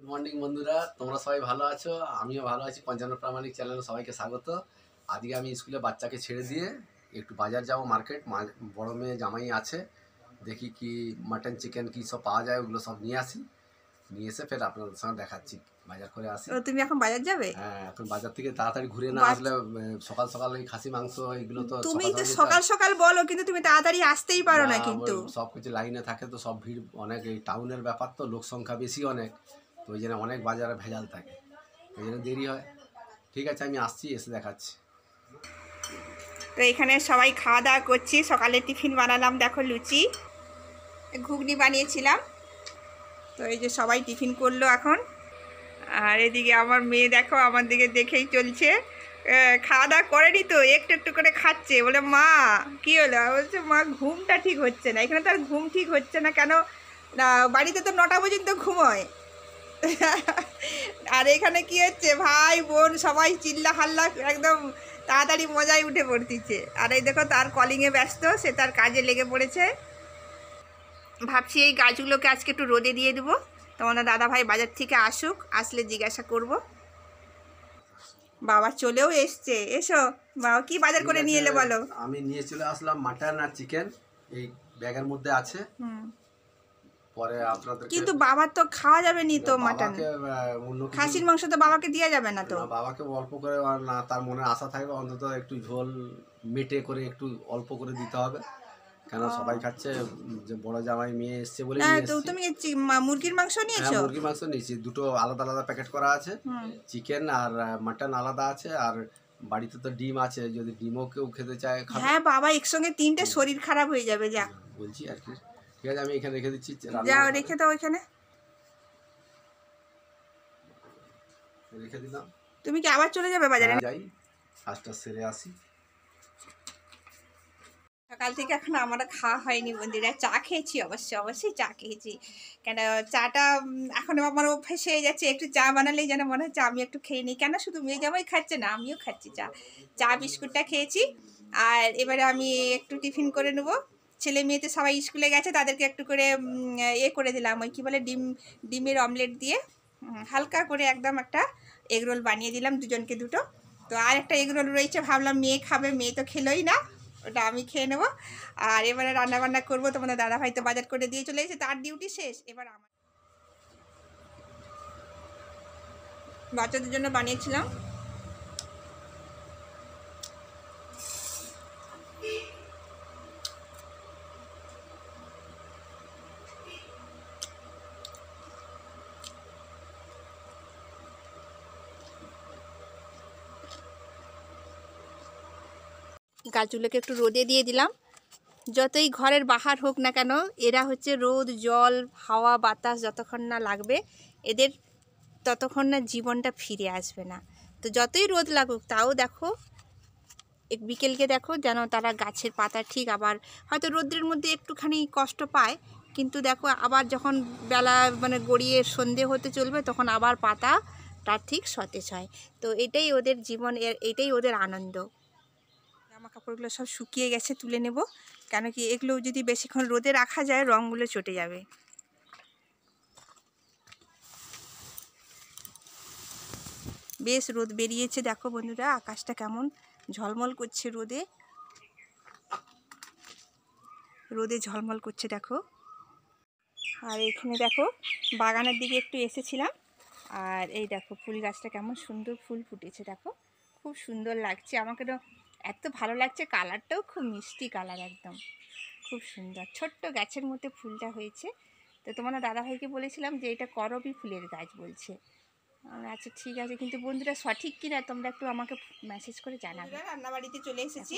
Morning বন্ধুরা, তোমরা সবাই ভালো আছো? আমিও ভালো আছি। পঞ্চান্ন প্রামাণিক চ্যানেলে সবাইকে স্বাগত। আজকে আমি স্কুলে বাচ্চাকে ছেড়ে দিয়ে একটু বাজার যাব, মার্কেট। বড় মেয়ে জামাই আছে, দেখি কি মাটন চিকেন কি সব পাওয়া যায়, ওগুলো সব নিয়ে আসি। নিয়ে এসে ফের আপনাদের সঙ্গে দেখাচ্ছি, বাজার করে আসি। তুমি এখন বাজার যাবে? হ্যাঁ, এখন বাজার থেকে তাড়াতাড়ি ঘুরে না আসলে সকাল সকাল ওই খাসি মাংস এগুলো তো তুমি তো সকাল সকাল বলো, কিন্তু তুমি তাড়াতাড়ি আসতেই পারো না। কিন্তু সব কিছু লাইনে থাকে তো, সব ভিড় অনেক। এই টাউনের ব্যাপার তো, লোক সংখ্যা বেশি অনেক, তো ওই জন্য অনেক বাজারে ভেজাল থাকে, ওই জন্য দেরি হয়। ঠিক আছে, আমি আসছি, এসে দেখাচ্ছি। তো এখানে সবাই খাওয়া দাওয়া করছি। সকালে টিফিন বানালাম, দেখো লুচি ঘুগনি বানিয়েছিলাম। তো এই যে সবাই টিফিন করলো এখন। আর এদিকে আমার মেয়ে দেখো আমার দিকে দেখেই চলছে, খাওয়া দাওয়া করেনি তো, একটু একটু করে খাচ্ছে। বলে মা কী হলো? বলছে মা ঘুমটা ঠিক হচ্ছে না। এখানে তো আর ঘুম ঠিক হচ্ছে না কেন? না, বাড়িতে তো 9টা পর্যন্ত ঘুমোয়। আর এখানে কি হচ্ছে, ভাই বোন সবাই চিল্লা হাল্লা, একদম তাড়াতাড়ি মজায় উঠে পড়তিছে। আর এই দেখো তার কলিংয়ে ব্যস্ত, সে তার কাজে লেগে পড়েছে। ভাবছি এই গাছগুলোকে আজকে একটু রোদে দিয়ে দেবো। তোমাদের দাদা ভাই বাজার থেকে আসুক, আসলে জিজ্ঞাসা করব। বাবা চলেও এসছে। এসো বাবা, কি বাজার করে নিয়ে এলে বলো? আমি নিয়ে চলে আসলাম মাটন আর চিকেন, এই ব্যাগের মধ্যে আছে। পরে আপনাদের, কিন্তু বাবার তো খাওয়া যাবে নি তো মাটন, খাসির মাংস তো বাবাকে দেওয়া যাবে না তো। বাবাকে অল্প করে, না তার মনে আশা থাকবে অন্তত একটু ঝোল মেটে করে একটু অল্প করে দিতে হবে, কেন সবাই খাচ্ছে। যে বড় জামাই মেয়ে এসছে বলে। তো তুমি মুরগির মাংস নিয়েছো? মুরগির মাংস নিয়েছি, দুটো আলাদা আলাদা প্যাকেট করা আছে। চিকেন আর মাটন আলাদা আছে, আর বাড়িতে তো ডিম আছে, যদি ডিমও কেউ খেতে চায়। হ্যাঁ বাবা, একসঙ্গে 3টে শরীর খারাপ হয়ে যাবে। যা বলছি আর কি। ঠিক আছে, আমি এখানে রেখে দিচ্ছি। যাও রেখে দাও, এখানে রেখে দিলাম। তুমি কি আবার চলে যাবে বাজারে? যাই, কাজটা সেরে আসি। সকাল থেকে এখন আমার খাওয়া হয়নি বন্ধুরা। চা খেয়েছি, অবশ্যই চা খেয়েছি। কেন চাটা এখন আমার অভ্যেস হয়ে যাচ্ছে, একটু চা বানালেই যেন মনে হচ্ছে আমি একটু খেয়ে নিই। কেন শুধু মেয়ে জামাই খাচ্ছে না, আমিও খাচ্ছি চা বিস্কুটটা খেয়েছি। আর এবারে আমি একটু টিফিন করে নেবো। ছেলে মেয়েতে সবাই স্কুলে গেছে, তাদেরকে একটু করে করে দিলাম, ওই কী বলে ডিমের অমলেট দিয়ে হালকা করে একদম একটা এগরোল বানিয়ে দিলাম, দুজনকে দুটো। তো আর একটা এগরোল রয়েছে, ভাবলাম মেয়ে খাবে, মেয়ে তো খেলোই না, ওটা আমি খেয়ে নেবো। আর এবারে রান্নাবান্না করবো। তোমাদের দাদাভাই তো বাজার করে দিয়ে চলে এসেছে, তার ডিউটি শেষ। এবার আমার বাচ্চাদের জন্য বানিয়েছিলাম গাছগুলোকে একটু রোদে দিয়ে দিলাম। যতই ঘরের বাহার হোক না কেন, এরা হচ্ছে রোদ জল হাওয়া বাতাস যতক্ষণ না লাগবে এদের, ততক্ষণ না জীবনটা ফিরে আসবে না। তো যতই রোদ লাগুক, তাও দেখো বিকেলকে দেখো যেন তারা গাছের পাতা ঠিক, আবার হয়তো রোদ্রের মধ্যে একটুখানি কষ্ট পায়, কিন্তু দেখো আবার যখন বেলা গড়িয়ে সন্ধে হতে চলবে, তখন আবার পাতা তার ঠিক সতেজ হয়। তো এটাই ওদের জীবন, এটাই ওদের আনন্দ। জামা কাপড়গুলো সব শুকিয়ে গেছে, তুলে নেব। কেন কি এগুলো যদি বেশিক্ষণ রোদে রাখা যায়, রঙগুলো চটে যাবে। বেশ রোদ বেরিয়েছে, দেখো বন্ধুরা আকাশটা কেমন ঝলমল করছে, রোদে ঝলমল করছে দেখো। আর এখানে দেখো বাগানের দিকে একটু এসেছিলাম, আর এই দেখো ফুল গাছটা কেমন সুন্দর ফুল ফুটেছে, দেখো খুব সুন্দর লাগছে। আমাকে তো এত ভালো লাগছে, কালারটাও খুব মিষ্টি কালার, একদম খুব সুন্দর। ছোট্ট গাছের মধ্যে ফুলটা হয়েছে। তো তোমাদের দাদাভাইকে বলেছিলাম যে এটা করবী ফুলের গাছ, বলছে আচ্ছা ঠিক আছে, কিন্তু বন্ধুরা সঠিক কিনা তোমরা একটু আমাকে মেসেজ করে জানাবে। রান্নাবাড়িতে চলে এসেছি,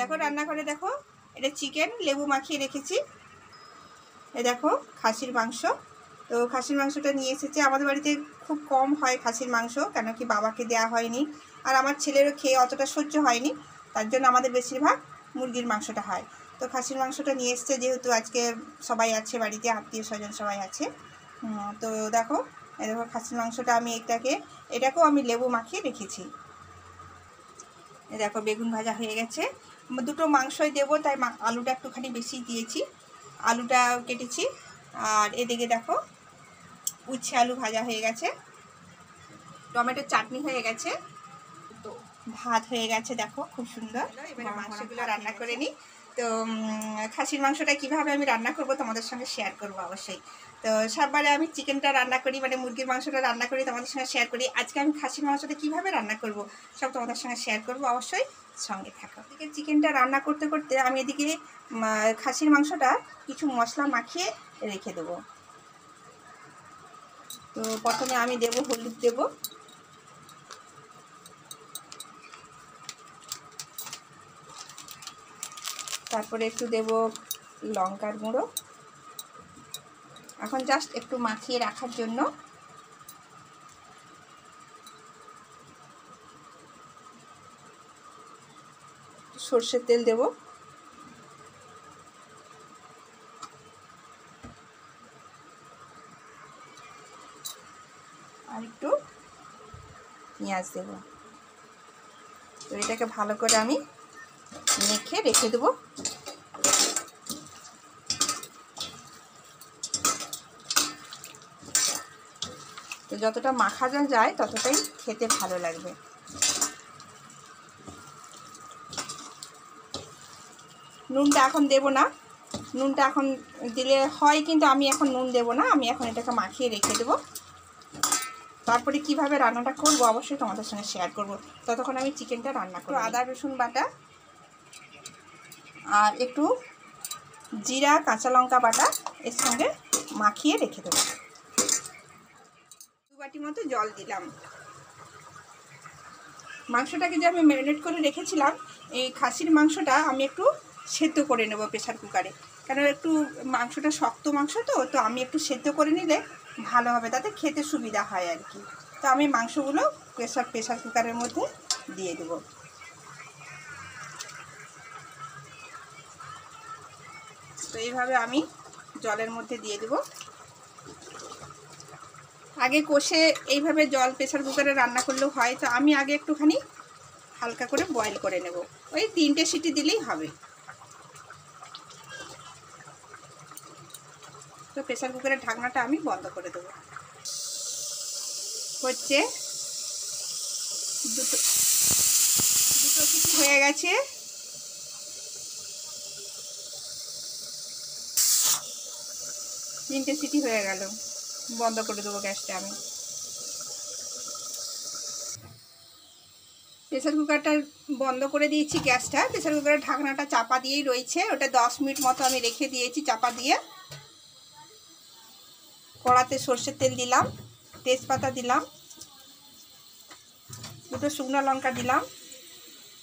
দেখো রান্নাঘরে দেখো এটা চিকেন লেবু মাখিয়ে রেখেছি। এই দেখো খাসির মাংস। তো খাসির মাংসটা নিয়ে এসেছে। আমাদের বাড়িতে খুব কম হয় খাসির মাংস, কেন কি বাবাকে দেওয়া হয়নি, আর আমার ছেলেরও খেয়ে অতটা সহ্য হয়নি, তার জন্য আমাদের বেশিরভাগ মুরগির মাংসটা হয়। তো খাসির মাংসটা নিয়ে এসছে, যেহেতু আজকে সবাই আছে বাড়িতে, আত্মীয় স্বজন সবাই আছে। তো দেখো এই দেখো খাসির মাংসটা আমি এটাকেও আমি লেবু মাখিয়ে রেখেছি। এই দেখো বেগুন ভাজা হয়ে গেছে, দুটো মাংসই দেবো তাই আলুটা একটুখানি বেশি দিয়েছি, আলুটা কেটেছি। আর এদিকে দেখো উচ্ছে আলু ভাজা হয়ে গেছে, টমেটোর চাটনি হয়ে গেছে, তো ভাত হয়ে গেছে দেখো খুব সুন্দর। এবারে মাংসগুলো রান্না করে নিই। তো খাসির মাংসটা কীভাবে আমি রান্না করব তোমাদের সঙ্গে শেয়ার করব অবশ্যই। তো সববারে আমি চিকেনটা রান্না করি, মানে মুরগির মাংসটা রান্না করি, তোমাদের সঙ্গে শেয়ার করি। আজকে আমি খাসির মাংসটা কীভাবে রান্না করব সব তোমাদের সঙ্গে শেয়ার করব, অবশ্যই সঙ্গে থাকো। এদিকে চিকেনটা রান্না করতে করতে আমি এদিকে খাসির মাংসটা কিছু মশলা মাখিয়ে রেখে দেবো। তো প্রথমে আমি দেব হলুদ দেব, তারপরে একটু দেব লঙ্কার গুঁড়ো, এখন জাস্ট একটু মাখিয়ে রাখার জন্য। সর্ষের তেল দেব, আর একটু পেঁয়াজ দেব। তো এটাকে ভালো করে আমি মেখে রেখে দেবো। তো যতটা মাখানো যায় ততটাই খেতে ভালো লাগবে। নুনটা এখন দেব না, নুনটা এখন দিলে হয় কিন্তু আমি এখন নুন দেব না, আমি এখন এটাকে মাখিয়ে রেখে দেবো। তারপরে কিভাবে রান্নাটা করব অবশ্যই তোমাদের সঙ্গে শেয়ার করব। ততক্ষণ আমি চিকেনটা রান্না করব। আদা রসুন বাটা আর একটু জিরা কাঁচা লঙ্কা বাটা এর সঙ্গে মাখিয়ে রেখে দেবো। 2 বাটি মতো জল দিলাম। মাংসটাকে যে আমি ম্যারিনেট করে রেখেছিলাম, এই খাসির মাংসটা আমি একটু সেদ্ধ করে নেব প্রেসার কুকারে, কারণ একটু মাংসটা শক্ত মাংস, তো আমি একটু সেদ্ধ করে নিলে ভালো হবে, তাতে খেতে সুবিধা হয় আর কি। তো আমি মাংসগুলো প্রেসার কুকারের মধ্যে দিয়ে দেব। তো এইভাবে আমি জলের মধ্যে দিয়ে দেব। আগে কষে এইভাবে জল প্রেসার কুকারে রান্না করলেও হয়, তো আমি আগে একটুখানি হালকা করে বয়েল করে নেব, ওই 3টে সিটি দিলেই হবে। তো প্রেসার কুকারের ঢাকনাটা আমি বন্ধ করে দেবো। হচ্ছে দুটো সিটি হয়ে গেছে। তিনটে সিটি হয়ে গেল, বন্ধ করে দেবো গ্যাসটা আমি। প্রেসার কুকারটা বন্ধ করে দিয়েছি গ্যাসটা, প্রেসার কুকারের ঢাকনাটা চাপা দিয়েই রয়েছে, ওটা 10 মিনিট মতো আমি রেখে দিয়েছি চাপা দিয়ে। কড়াতে সর্ষের তেল দিলাম, তেজপাতা দিলাম, 2টো শুকনো লঙ্কা দিলাম,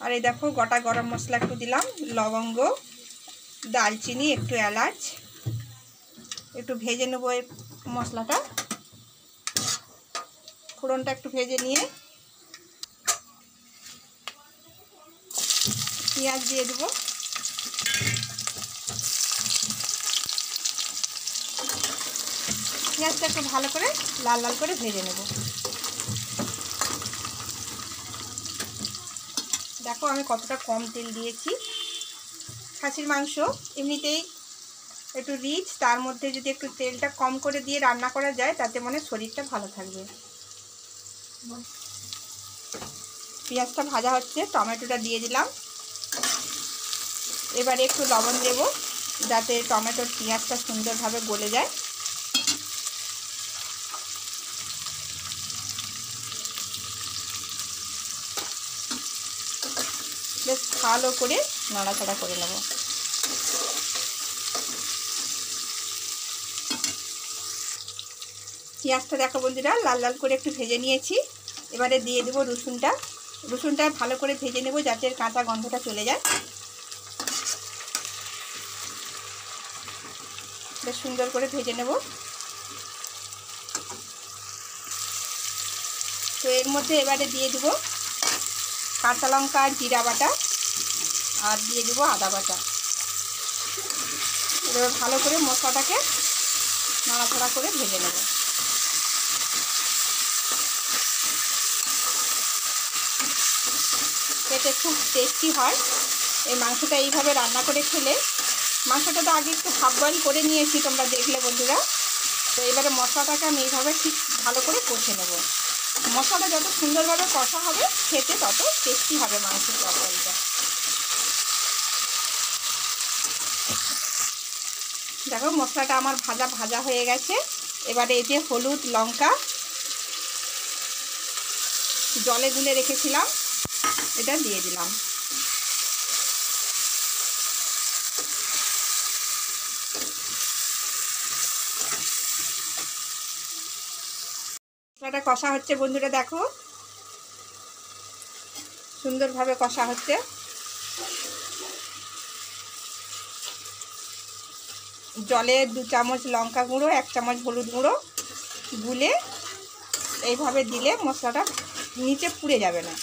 আর এই দেখো গোটা গরম মশলা একটু দিলাম, লবঙ্গ, দালচিনি, একটু এলাচ, একটু ভেজে নেবো এই মশলাটা। ফোড়নটা একটু ভেজে নিয়ে পেঁয়াজ দিয়ে দেবো। পেঁয়াজটা একটু ভালো করে লাল লাল করে ভেজে নেব। দেখো আমি কতটা কম তেল দিয়েছি। খাসির মাংস এমনিতেই একটু রিচ, তার মধ্যে যদি একটু তেলটা কম করে দিয়ে রান্না করা যায় তাতে মনে শরীরটা ভালো থাকবে। পেঁয়াজটা ভাজা হচ্ছে, টমেটোটা দিয়ে দিলাম। এবারে একটু লবণ দেব যাতে টমেটোর পেঁয়াজটা সুন্দরভাবে গলে যায়। বেশ ভালো করে নাড়াচাড়া করে নেব। পেঁয়াজটা দেখো বন্ধুরা লাল লাল করে একটু ভেজে নিয়েছি। এবারে দিয়ে দেবো রসুনটা। রসুনটা ভালো করে ভেজে নেব যাতে কাঁচা গন্ধটা চলে যায়। বেশ সুন্দর করে ভেজে নেব। তো এর মধ্যে এবারে দিয়ে দেবো কাঁচা লঙ্কা আর জিরা বাটা, আর দিয়ে দেবো আদা বাটা। এবার ভালো করে মশলাটাকে নাড়াচাড়া করে ভেজে নেব। খেতে খুব টেস্টি হয় এই মাংসটা এইভাবে রান্না করে খেলে। মাংসটা তো আগে একটু হাফ বয়েল করে নিয়েছি, তোমরা দেখলে বন্ধুরা। তো এবারে মশলাটাকে আমি এইভাবে ঠিক ভালো করে কষে নেব। মশলাটা যত সুন্দরভাবে কষা হবে খেতে তত টেস্টি হবে মাংসের তরকারিটা। দেখো মশলাটা আমার ভাজা ভাজা হয়ে গেছে। এবারে এই যে হলুদ লঙ্কা জলে গুলে রেখেছিলাম এটা দিয়ে দিলাম। মশলাটা কষা হচ্ছে বন্ধুরা, দেখো সুন্দরভাবে কষা হচ্ছে। জলে 2 চামচ লঙ্কা গুঁড়ো 1 চামচ হলুদ গুঁড়ো গুলে এইভাবে দিলে মশলাটা নিচে পুড়ে যাবে না।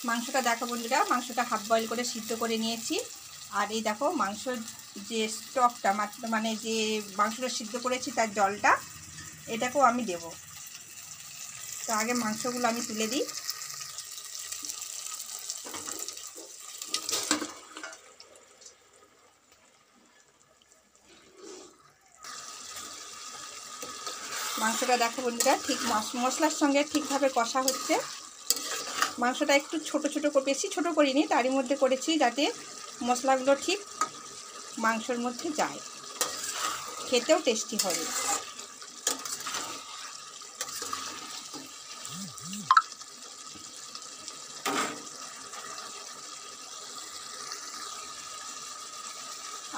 মাংসটা দেখো বন্ধুরা, মাংসটা হাফ বয়েল করে সিদ্ধ করে নিয়েছি। আর এই দেখো মাংসর যে স্টকটা মানে যে মাংসটা সিদ্ধ করেছি তার জলটা এটাকেও আমি দেব। তো আগে মাংসগুলো আমি তুলে দিই। মাংসটা দেখো বন্ধুরা ঠিক মশলার সঙ্গে ঠিকভাবে কষা হচ্ছে। মাংসটা একটু ছোট ছোট করে, বেশি ছোট করিনি, তারই মধ্যে করেছি যাতে মশলাগুলো ঠিক মাংসের মধ্যে যায়, খেতেও টেস্টি হবে।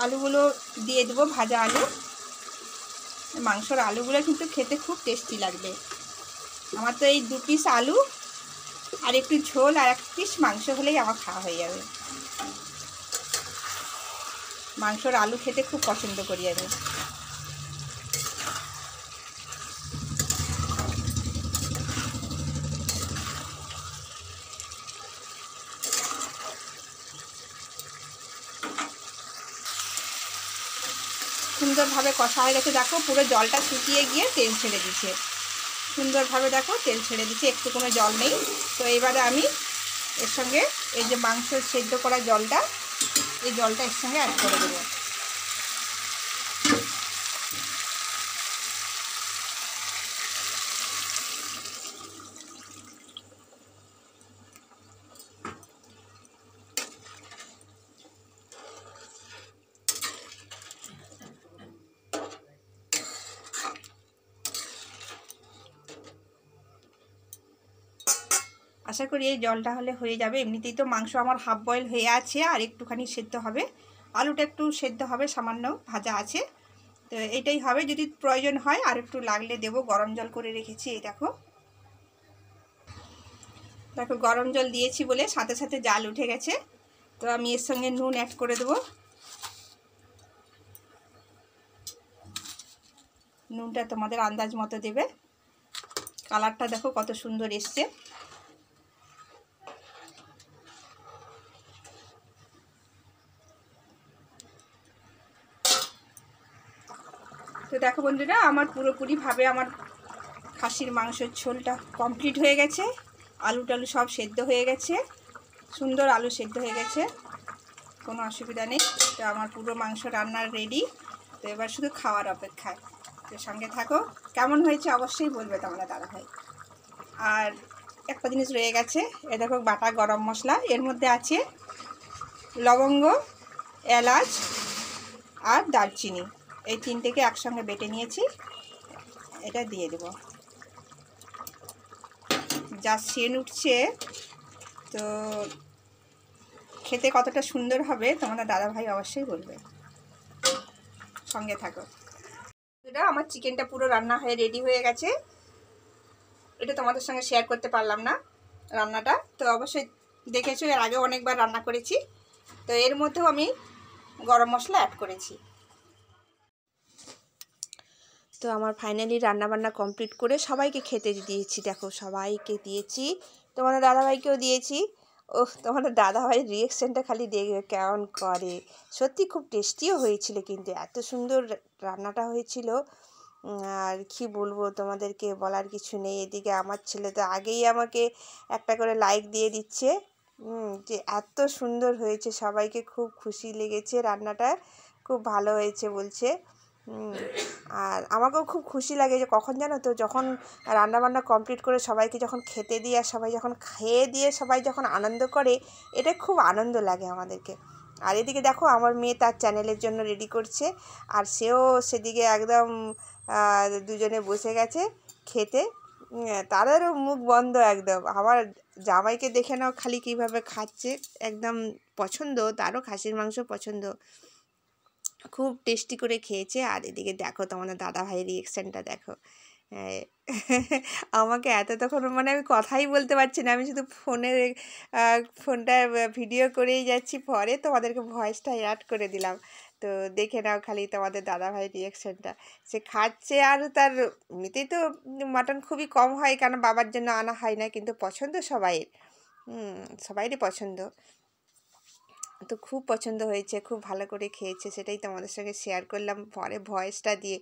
আলুগুলো দিয়ে দেবো, ভাজা আলু। মাংসর আলুগুলো কিন্তু খেতে খুব টেস্টি লাগবে। আমার তো এই 2 পিস আলু আর একটু ঝোল আর 1 পিস মাংস হলেই আমার খাওয়া হয়ে যাবে। মাংসর আলু খেতে খুব পছন্দ করি আমি। সুন্দরভাবে কষা হয়ে গেছে, দেখো পুরো জলটা শুকিয়ে গিয়ে তেল ছেড়ে দিচ্ছে। সুন্দরভাবে দেখো তেল ছেড়ে দিচ্ছে, একটু কোনো জল নেই। তো এবারে আমি এর সঙ্গে এই যে মাংস সেদ্ধ করা জলটা, এই জলটা এর সঙ্গে অ্যাড করে দেবো। আশা করি এই জলটা হলে হয়ে যাবে। এমনিতেই তো মাংস আমার হাফ বয়েল হয়ে আছে, আর একটুখানি সেদ্ধ হবে, আলুটা একটু সেদ্ধ হবে, সামান্য ভাজা আছে। তো এটাই হবে, যদি প্রয়োজন হয় আর একটু লাগলে দেবো। গরম জল করে রেখেছি, এই দেখো দেখো গরম জল দিয়েছি বলে সাথে সাথে জাল উঠে গেছে। তো আমি এর সঙ্গে নুন অ্যাড করে দেবো। নুনটা তোমাদের আন্দাজ মতো দেবে। কালারটা দেখো কত সুন্দর এসছে। তো দেখো বন্ধুরা, আমার পুরোপুরিভাবে আমার খাসির মাংসের ঝোলটা কমপ্লিট হয়ে গেছে। আলু টালু সব সেদ্ধ হয়ে গেছে, সুন্দর আলু সেদ্ধ হয়ে গেছে, কোনো অসুবিধা নেই। তো আমার পুরো মাংস রান্নার রেডি। তো এবার শুধু খাওয়ার অপেক্ষায়। তো সঙ্গে থাকো, কেমন হয়েছে অবশ্যই বলবে তোমরা দাদাভাই। আর একটা জিনিস রয়ে গেছে, এ দেখো বাটা গরম মশলা, এর মধ্যে আছে লবঙ্গ, এলাচ আর দারচিনি, এই 3টেকে একসঙ্গে বেটে নিয়েছি, এটা দিয়ে দেব। যা সেন্ট উঠছে, তো খেতে কতটা সুন্দর হবে তোমরা দাদাভাই অবশ্যই বলবে। সঙ্গে থাকো। এটা আমার চিকেনটা পুরো রান্না হয়ে রেডি হয়ে গেছে। এটা তোমাদের সঙ্গে শেয়ার করতে পারলাম না রান্নাটা, তো অবশ্যই দেখেছো, এর আগে অনেকবার রান্না করেছি। তো এর মধ্যেও আমি গরম মশলা অ্যাড করেছি। তো আমার ফাইনালি রান্নাবান্না কমপ্লিট করে সবাইকে খেতে দিয়েছি। দেখো সবাইকে দিয়েছি, তোমাদের দাদাভাইকেও দিয়েছি। ও তোমাদের দাদাভাইয়ের রিয়েকশানটা খালি দেখবে কেমন করে। সত্যি খুব টেস্টিও হয়েছিল, কিন্তু এত সুন্দর রান্নাটা হয়েছিল। আর কি বলবো, তোমাদেরকে বলার কিছু নেই। এদিকে আমার ছেলে তো আগেই আমাকে একটা করে লাইক দিয়ে দিচ্ছে। যে এত সুন্দর হয়েছে, সবাইকে খুব খুশি লেগেছে, রান্নাটা খুব ভালো হয়েছে বলছে। আর আমাকেও খুব খুশি লাগে যে কখন জানো তো, যখন রান্নাবান্না কমপ্লিট করে সবাইকে যখন খেতে দিই আর সবাই যখন খেয়ে দিয়ে সবাই যখন আনন্দ করে, এটা খুব আনন্দ লাগে আমাদেরকে। আর এদিকে দেখো আমার মেয়ে তার চ্যানেলের জন্য রেডি করছে, আর সেও সেদিকে একদম দুজনে বসে গেছে খেতে। তাদেরও মুখ বন্ধ একদম। আমার জামাইকে দেখে নাও খালি কীভাবে খাচ্ছে, একদম পছন্দ, তারও খাসির মাংস পছন্দ, খুব টেস্টি করে খেয়েছে। আর এদিকে দেখো তোমাদের দাদা ভাইয়ের রিয়েকশানটা দেখো। আমাকে এত তখন মানে আমি কথাই বলতে পারছি না, আমি শুধু ফোনটা ভিডিও করেই যাচ্ছি, পরে তোমাদেরকে ভয়েসটা অ্যাড করে দিলাম। তো দেখে নাও খালি তোমাদের দাদা ভাইয়ের রিয়েকশানটা, সে খাচ্ছে। আর তার এমনিতেই তো মাটন খুবই কম হয়, কারণ বাবার জন্য আনা হয় না, কিন্তু পছন্দ সবাইয়ের, সবাইরই পছন্দ। তো খুব পছন্দ হয়েছে, খুব ভালো করে খেয়েছে, সেটাই তোমাদের সঙ্গে শেয়ার করলাম পরে ভয়েসটা দিয়ে।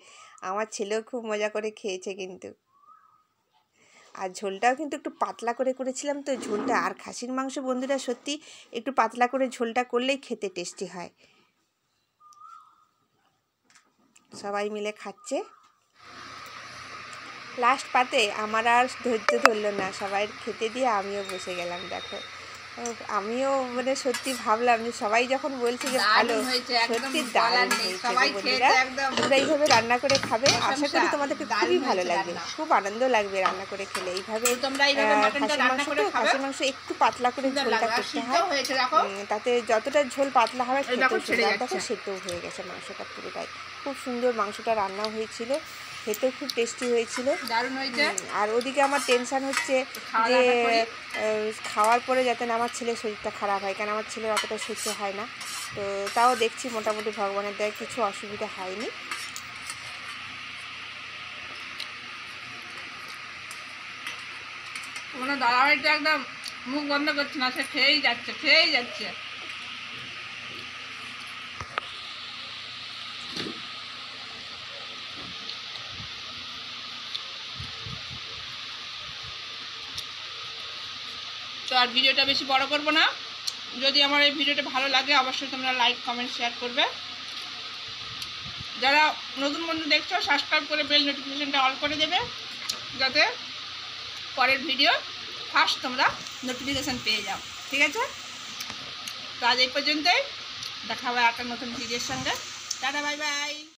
আমার ছেলেও খুব মজা করে খেয়েছে কিন্তু। আর ঝোলটাও কিন্তু একটু পাতলা করে করেছিলাম তো ঝোলটা। আর খাসির মাংস বন্ধুরা সত্যি একটু পাতলা করে ঝোলটা করলেই খেতে টেস্টি হয়। সবাই মিলে খাচ্ছে। লাস্ট পাতে আমার আর ধৈর্য ধরলো না, সবাই খেতে দিয়ে আমিও বসে গেলাম। দেখো আমিও মানে সত্যি ভাবলাম যে সবাই যখন বলছে যে ভালো, সত্যি দারুণ হয়েছে বন্ধুরা। তোমরা এইভাবে রান্না করে খাবে, আশা করি তোমাদেরকে খুবই ভালো লাগবে, খুব আনন্দ লাগবে রান্না করে খেলে। এইভাবে খাসির মাংস তো, খাসির মাংস একটু পাতলা করে ঝোলটা করতে হয়, তাতে যতটা ঝোল পাতলা হবে খেতেও সুন্দর। দেখো সেদ্ধও হয়ে গেছে মাংসটা পুরোটাই, খুব সুন্দর মাংসটা রান্নাও হয়েছিল, খেতেও খুব টেস্টি হয়েছিল, দারুণ হয়েছে। আর ওদিকে আমার টেনশান হচ্ছে যে খাওয়ার পরে যাতে না আমার ছেলের শরীরটা খারাপ হয়, কারণ আমার ছেলের অতটা সুস্থ হয় না। তো তাও দেখছি মোটামুটি ভগবানের দয়ায় কিছু অসুবিধা হয়নি। ওনার দাদাভাইটা একদম মুখ বন্ধ করছে না, সে খেয়েই যাচ্ছে খেয়েই যাচ্ছে। তো আর ভিডিওটা বেশি বড় করব না। যদি আমার এই ভিডিওটা ভালো লাগে অবশ্যই তোমরা লাইক কমেন্ট শেয়ার করবে। যারা নতুন বন্ধু দেখছো সাবস্ক্রাইব করে বেল নোটিফিকেশনটা অল করে দেবে, যাতে পরের ভিডিও ফার্স্ট তোমরা নোটিফিকেশান পেয়ে যাও। ঠিক আছে, তো আজ এই পর্যন্তই, দেখা হবে একটা নতুন ভিডিওর সঙ্গে। Tata, bye bye.